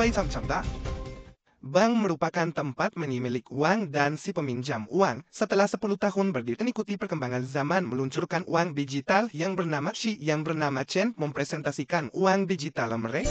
Faizam-Chamda. Bank merupakan tempat menimilik uang dan si peminjam uang. Setelah 10 tahun berdiri, mengikuti perkembangan zaman meluncurkan uang digital yang bernama Xi, yang bernama Chen, mempresentasikan uang digital mereka.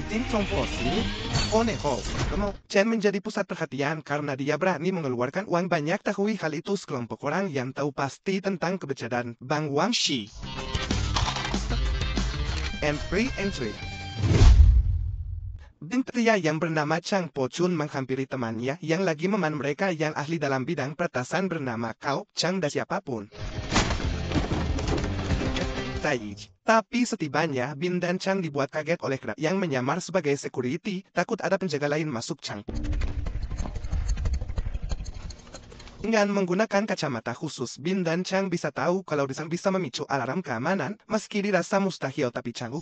Itin Chongposi, Oneho. Chen menjadi pusat perhatian karena dia berani mengeluarkan uang banyak. Tahui hal itu sekelompok orang yang tahu pasti tentang keberadaan Bank Wang Xi. And free entry. Pria yang bernama Chang Po Chun menghampiri temannya yang lagi meman mereka yang ahli dalam bidang peretasan bernama Kao Chang dan siapapun. Tapi setibanya, Bin dan Chang dibuat kaget oleh kera yang menyamar sebagai security, takut ada penjaga lain masuk Chang. Dengan menggunakan kacamata khusus, Bin dan Chang bisa tahu kalau Disang bisa memicu alarm keamanan, meski dirasa mustahil tapi Chang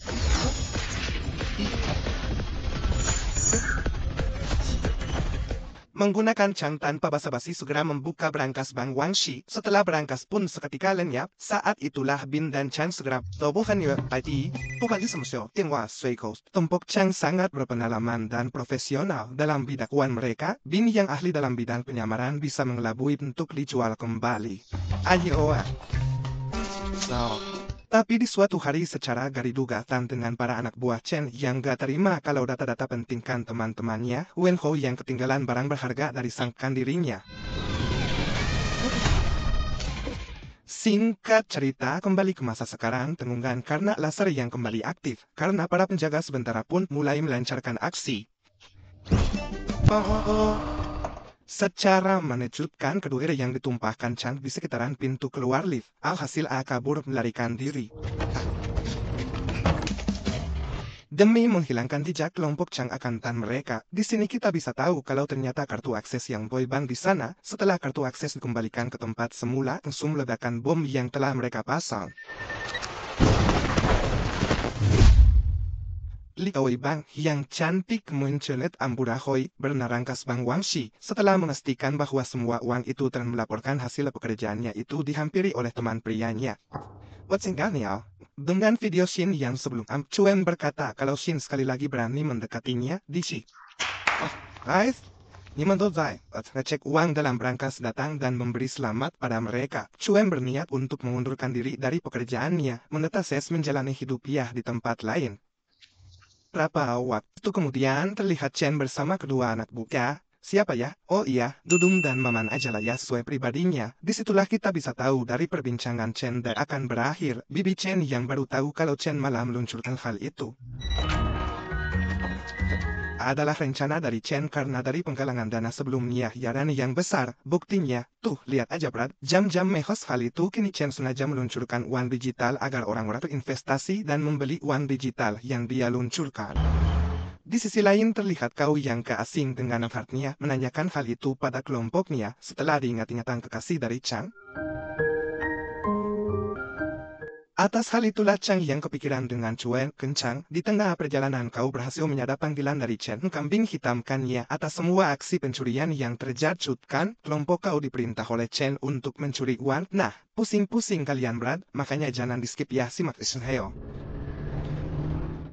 menggunakan Chang tanpa basa-basi segera membuka berangkas Bank Wang Xi. Setelah berangkas pun seketika lenyap. Saat itulah Bin dan Chang segera tobohannya tadi. Bukan semusyo, tiangwa suikos. Tumpuk Chang sangat berpengalaman dan profesional dalam bidang uang mereka. Bin yang ahli dalam bidang penyamaran bisa mengelabui untuk dijual kembali. Ayo. Tapi di suatu hari secara garidugatan dengan para anak buah Chen yang gak terima kalau data-data pentingkan teman-temannya, Wen Ho yang ketinggalan barang berharga dari sangkan dirinya. Singkat cerita, kembali ke masa sekarang, tenggungan karena laser yang kembali aktif, karena para penjaga sementara pun mulai melancarkan aksi. Secara menakjubkan, kedua air yang ditumpahkan Chang di sekitaran pintu keluar lift. Alhasil kabur melarikan diri. Demi menghilangkan jejak kelompok Chang akan tan mereka, di sini kita bisa tahu kalau ternyata kartu akses yang boy bank di sana, setelah kartu akses dikembalikan ke tempat semula, langsung meledakan bom yang telah mereka pasang. Likawai Bank yang cantik mencelet Amburahoy bernarangkas Bank Wang Xi setelah memastikan bahwa semua uang itu dan melaporkan hasil pekerjaannya itu dihampiri oleh teman prianya. Watsingganiao, dengan video Shin yang sebelum Chuen berkata kalau Shin sekali lagi berani mendekatinya di Xi. Guys, Nimandozai, ngecek uang dalam berangkas datang dan memberi selamat pada mereka. Chuen berniat untuk mengundurkan diri dari pekerjaannya, menetes menjalani hidup di tempat lain. Berapa waktu kemudian terlihat Chen bersama kedua anak buahnya. Siapa ya? Oh iya, Dudung dan Maman aja lah ya sesuai pribadinya. Disitulah kita bisa tahu dari perbincangan Chen dan akan berakhir. Bibi Chen yang baru tahu kalau Chen malah meluncurkan hal itu adalah rencana dari Chen karena dari penggalangan dana sebelumnya dan yang besar. Buktinya, tuh lihat aja Brad, jam-jam mehos hal itu kini Chen sengaja meluncurkan uang digital agar orang-orang berinvestasi dan membeli uang digital yang dia luncurkan. Di sisi lain terlihat kau yang keasing dengan heartnya menanyakan hal itu pada kelompoknya setelah diingat-ingatan kekasih dari Chang. Atas hal itulah Chang yang kepikiran dengan Chuen kencang. Di tengah perjalanan kau berhasil menyadap panggilan dari Chen. Kambing hitamkannya atas semua aksi pencurian yang terjatuhkan. Kelompok kau diperintah oleh Chen untuk mencuri uang. Nah, pusing-pusing kalian Brad, makanya jangan di skip ya simak Heo.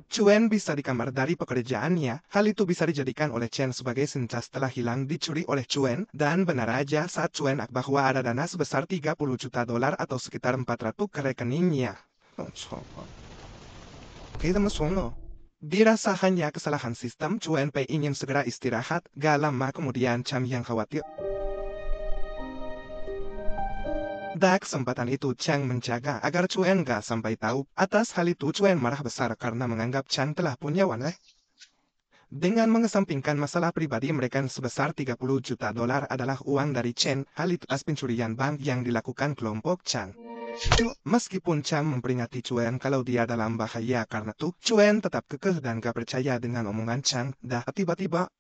Chuen bisa di kamar dari pekerjaannya. Hal itu bisa dijadikan oleh Chen sebagai senjata setelah hilang dicuri oleh Chuen. Dan benar aja saat Chuen bahwa ada dana sebesar 30 juta dolar atau sekitar 400 ke rekeningnya. Dirasa hanya kesalahan sistem, Chuen Pei ingin segera istirahat. Gak lama kemudian Chang yang khawatir. Pada kesempatan itu Chang menjaga agar Chuen gak sampai tahu. Atas hal itu Chuen marah besar karena menganggap Chang telah punya wan. Dengan mengesampingkan masalah pribadi mereka sebesar 30 juta dolar adalah uang dari Chen. Hal itu atas pencurian bank yang dilakukan kelompok Chang. Meskipun Chang memperingati Chuen kalau dia dalam bahaya karena itu, Chuen tetap kekeh dan gak percaya dengan omongan Chang. Dah tiba-tiba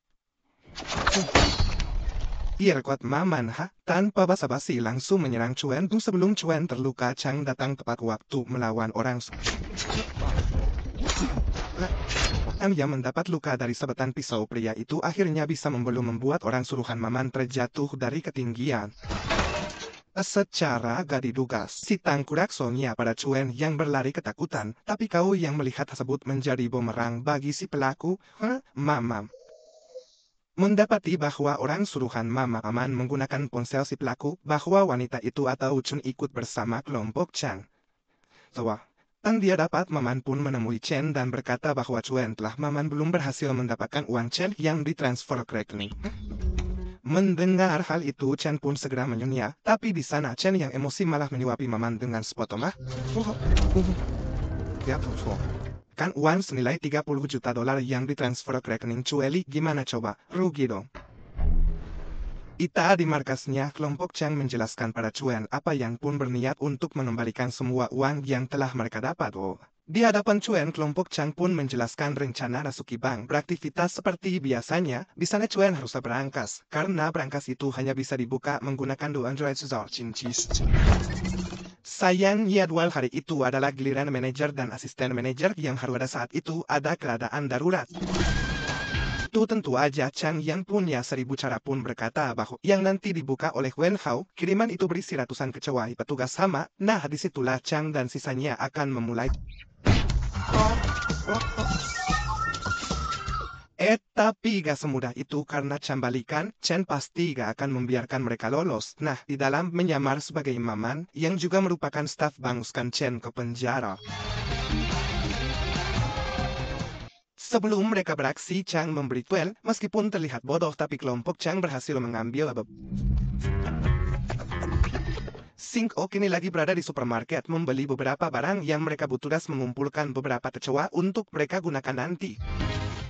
ia kuat Maman tanpa basa-basi langsung menyerang Chuen. Sebelum Chuen terluka, Chang datang tepat waktu melawan orang yang mendapat luka dari sabetan pisau. Pria itu akhirnya bisa membuat orang suruhan Maman terjatuh dari ketinggian. Secara gak diduga, si tangkurak Sonia pada Chuen yang berlari ketakutan, tapi kau yang melihat tersebut menjadi bumerang bagi si pelaku. Mamam. Mendapati bahwa orang suruhan Mama Aman menggunakan ponsel si pelaku, bahwa wanita itu atau Chun ikut bersama kelompok Chang. Wah, tang dia dapat Maman pun menemui Chen dan berkata bahwa Chuen telah Maman belum berhasil mendapatkan uang Chen yang ditransfer ke rekening. Mendengar hal itu, Chen pun segera menyunya, tapi di sana Chen yang emosi malah menyuapi Maman dengan sepotong kan uang senilai 30 juta dolar yang ditransfer ke rekening Cueli, gimana coba, rugi dong. Ita di markasnya, kelompok Chang menjelaskan pada Chuen apa yang pun berniat untuk mengembalikan semua uang yang telah mereka dapat. Di hadapan Chuen, kelompok Chang pun menjelaskan rencana Rasuki Bank beraktivitas seperti biasanya. Di sana Chuen harus berangkas, karena berangkas itu hanya bisa dibuka menggunakan 200 cincis. Sayangnya dual hari itu adalah giliran manajer dan asisten manajer yang harus ada saat itu ada keadaan darurat. Itu tentu aja Chang yang punya 1000 cara pun berkata bahwa yang nanti dibuka oleh Wen Hao, kiriman itu berisi ratusan kecewa petugas sama. Nah disitulah Chang dan sisanya akan memulai. Tapi gak semudah itu karena Chang balikan, Chen pasti gak akan membiarkan mereka lolos. Nah, di dalam menyamar sebagai Maman, yang juga merupakan staf banguskan Chen ke penjara. Sebelum mereka beraksi, Chang memberi duel, meskipun terlihat bodoh tapi kelompok Chang berhasil mengambil Singko kini lagi berada di supermarket membeli beberapa barang yang mereka butuh mengumpulkan beberapa kecewa untuk mereka gunakan nanti.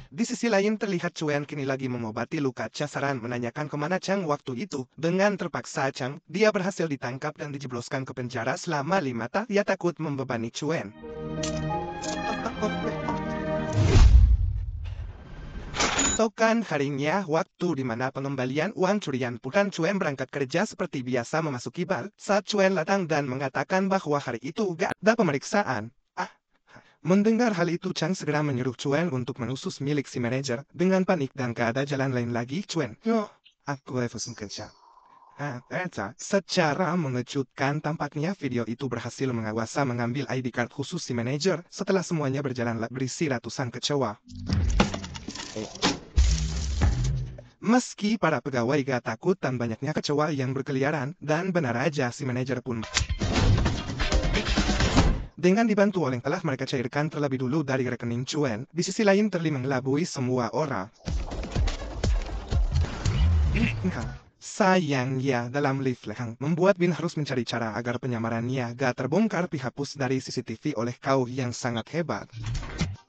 Di sisi lain terlihat Chuen kini lagi mengobati luka Casaran menanyakan kemana Chang waktu itu. Dengan terpaksa Chang, dia berhasil ditangkap dan dijebloskan ke penjara selama 5 tahun. Dia takut membebani Chuen. Tokan harinya, waktu di mana pengembalian uang curian bukan Chuen berangkat kerja seperti biasa memasuki bar. Saat Chuen datang dan mengatakan bahwa hari itu gak ada pemeriksaan. Mendengar hal itu Chang segera menyuruh Chuen untuk menusus milik si manajer. Dengan panik dan gak ada jalan lain lagi Chuen. Aku levesin kerja. Secara mengejutkan tampaknya video itu berhasil mengambil ID card khusus si manajer. Setelah semuanya berjalan berisi ratusan kecewa. Meski para pegawai gak takut dan banyaknya kecewa yang berkeliaran, dan benar aja si manajer pun dengan dibantu oleh telah mereka cairkan terlebih dulu dari rekening Chuen, di sisi lain terlihat mengelabui semua orang. Sayangnya dalam lift lehang membuat Bin harus mencari cara agar penyamarannya gak terbongkar dihapus dari CCTV oleh kau yang sangat hebat.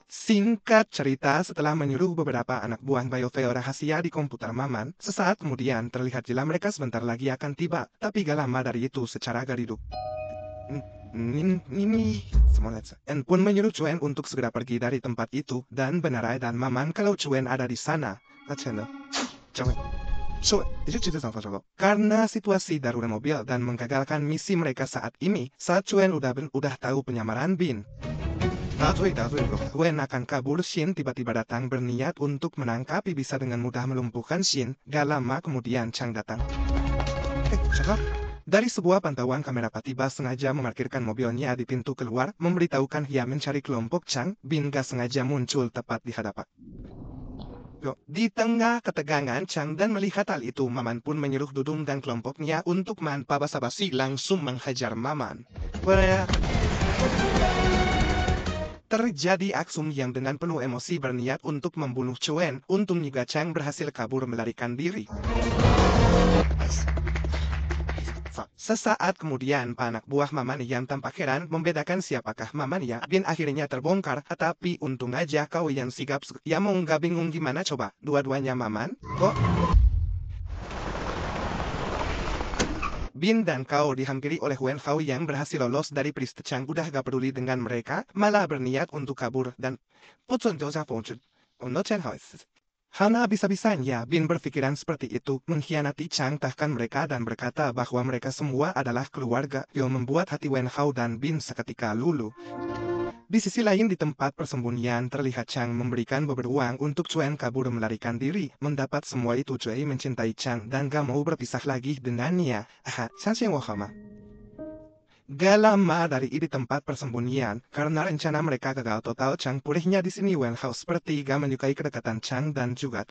Singkat cerita, setelah menyuruh beberapa anak buah biofile rahasia di komputer Maman, sesaat kemudian terlihat jela mereka sebentar lagi akan tiba, tapi gak lama dari itu secara gariduk. En pun menyuruh Chuen untuk segera pergi dari tempat itu, dan benar dan Maman kalau Chuen ada di sana. Karena situasi darurat mobil dan menggagalkan misi mereka saat ini, saat Chuen udah tahu penyamaran Bin. Chuen akan kabur. Shin tiba-tiba datang berniat untuk menangkapi bisa dengan mudah melumpuhkan Shin. Gak lama kemudian Chang datang. Dari sebuah pantauan kamera tiba sengaja memarkirkan mobilnya di pintu keluar, memberitahukan ia mencari kelompok Chang. Bin gak sengaja muncul tepat di hadapan. Di tengah ketegangan Chang dan melihat hal itu, Maman pun menyuruh Dudung dan kelompoknya untuk tanpa basa-basi langsung menghajar Maman. Terjadi aksi yang dengan penuh emosi berniat untuk membunuh Chuen. Untungnya Chang berhasil kabur melarikan diri. Sesaat kemudian anak buah Maman yang tampak heran membedakan siapakah Maman ya. Bin akhirnya terbongkar, tapi untung aja kau yang sigap. Ya mau nggak bingung gimana coba, dua-duanya Maman kok. Bin dan kau dihampiri oleh Wen Hao yang berhasil lolos dari peristiwa. Chang udah gak peduli dengan mereka, malah berniat untuk kabur dan Hana bisa-bisanya Bin berpikiran seperti itu, mengkhianati Chang tahkan mereka dan berkata bahwa mereka semua adalah keluarga, yang membuat hati Wen Hao dan Bin seketika luluh. Di sisi lain di tempat persembunyian terlihat Chang memberikan beberapa uang untuk Chuan kabur melarikan diri. Mendapat semua itu Cui mencintai Chang dan gak mau berpisah lagi dengannya. Sanxian Wahama. Gak lama dari di tempat persembunyian, karena rencana mereka gagal total Chang pulihnya di sini Wen Hao seperti gak menyukai kedekatan Chang dan juga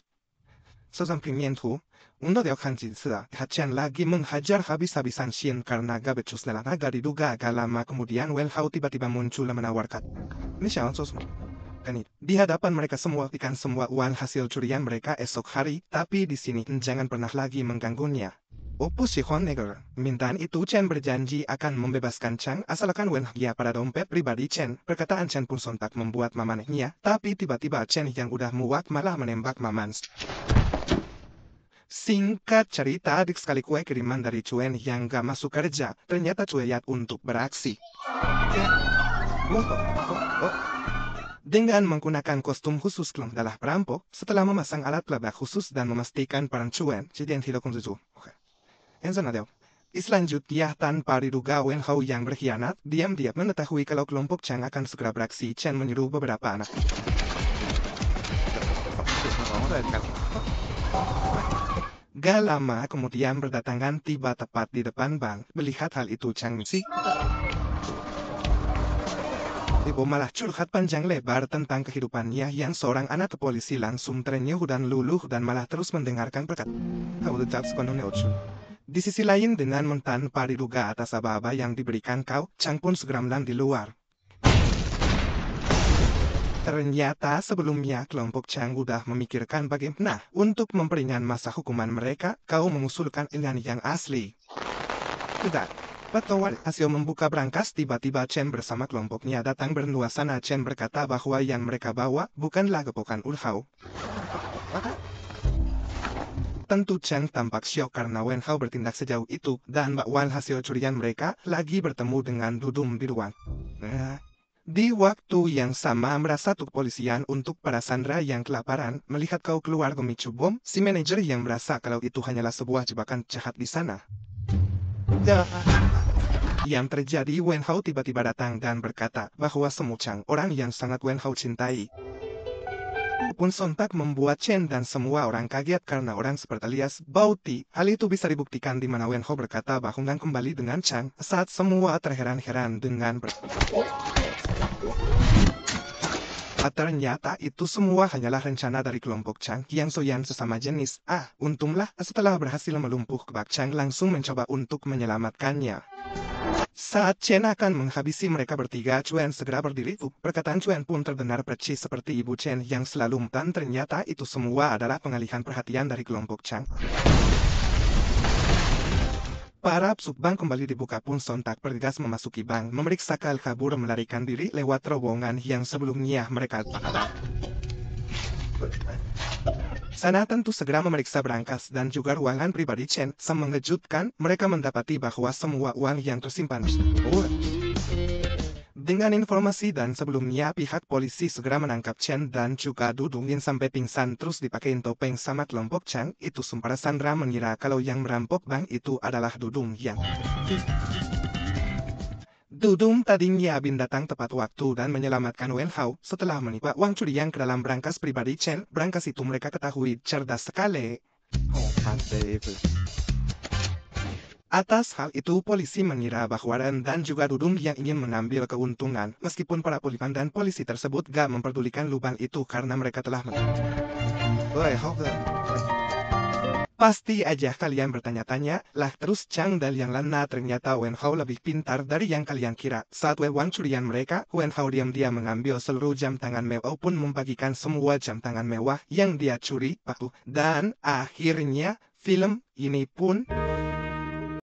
sesampingnya uno de Jinse, Chen lagi menghajar habis-habisan Shin karena gak becus lelah naga diduga agak lama kemudian Wen Hao tiba-tiba muncul menawarkan. Ini siapa sos? Di hadapan mereka semua ikan semua uang hasil curian mereka esok hari, tapi di sini jangan pernah lagi mengganggunya. Opus si Huang Neger, mintaan itu Chen berjanji akan membebaskan Chang asalkan Wen Hia pada dompet pribadi Chen. Perkataan Chen pun sontak membuat mamannya, tapi tiba-tiba Chen yang udah muak malah menembak maman. Singkat cerita, adik sekali kue kiriman dari Cuen yang gak masuk kerja, ternyata Cueyat untuk beraksi. Dengan menggunakan kostum khusus klon adalah perampok, setelah memasang alat pelabak khusus dan memastikan peran Cuen, jadi tidak konjuju. Selanjutnya tanpa diduga Wen Hao yang berkhianat, diam-diam mengetahui kalau kelompok Chang akan segera beraksi. Chen menyuruh beberapa anak. Gak lama kemudian berdatangan tiba tepat di depan bank. Melihat hal itu Chang si Ibu malah curhat panjang lebar tentang kehidupannya yang seorang anak polisi langsung terenyuh dan luluh dan malah terus mendengarkan perkataan. Di sisi lain dengan tanpa diduga atas aba-aba yang diberikan kau, Chang pun segera melang di luar. Ternyata sebelumnya kelompok Chang udah memikirkan bagaimana untuk memperingan masa hukuman mereka, kau mengusulkan ini yang asli. Tidak. Pada hasil membuka brankas tiba-tiba Chen bersama kelompoknya datang bernuasana. Chen berkata bahwa yang mereka bawa bukanlah kepokan Ulhao. Tentu Chen tampak syok karena Wen Hao bertindak sejauh itu, dan bakwan hasil curian mereka lagi bertemu dengan Dudum di ruang. Di waktu yang sama merasa kepolisian untuk para sandera yang kelaparan, melihat kau keluar memicu bom, si manajer yang merasa kalau itu hanyalah sebuah jebakan jahat di sana. Yang terjadi Wen Hao tiba-tiba datang dan berkata bahwa semua Chang orang yang sangat Wen Hao cintai. Pun sontak membuat Chen dan semua orang kaget karena orang seperti alias Bauti. Hal itu bisa dibuktikan di mana Wen Hao berkata bahwa kembali dengan Chang saat semua terheran-heran dengan ternyata itu semua hanyalah rencana dari kelompok Chang yang soyan sesama jenis. Untunglah setelah berhasil melumpuhkan Chang langsung mencoba untuk menyelamatkannya. Saat Chen akan menghabisi mereka bertiga, Cuen segera berdiri. Perkataan Cuen pun terdengar percis seperti ibu Chen yang selalu dan ternyata itu semua adalah pengalihan perhatian dari kelompok Chang. Para subbank kembali dibuka pun sontak bergegas memasuki bank, memeriksa kal kabur melarikan diri lewat terowongan yang sebelumnya mereka ada. Sana tentu segera memeriksa brankas dan juga ruangan pribadi Chen. Mengejutkan, mereka mendapati bahwa semua uang yang tersimpan. Dengan informasi dan sebelumnya pihak polisi segera menangkap Chen dan juga Dudungin sampai pingsan terus dipakein topeng sama kelompok Chang. Itu para sandera mengira kalau yang merampok bank itu adalah Dudung yang Dudung tadinya bin datang tepat waktu dan menyelamatkan Wen Hao setelah menipu uang curian ke dalam brankas pribadi Chen. Brankas itu mereka ketahui cerdas sekali. Atas hal itu polisi mengira bahwa Ren dan juga Dudung yang ingin mengambil keuntungan, meskipun para polipan dan polisi tersebut gak memperdulikan lubang itu karena mereka telah Pasti aja kalian bertanya-tanya, lah terus Chang dan yang lainnya ternyata Wen Hao lebih pintar dari yang kalian kira. Saat uang curian mereka, Wen Hao diam-diam mengambil seluruh jam tangan mewah pun membagikan semua jam tangan mewah yang dia curi. Dan akhirnya film ini pun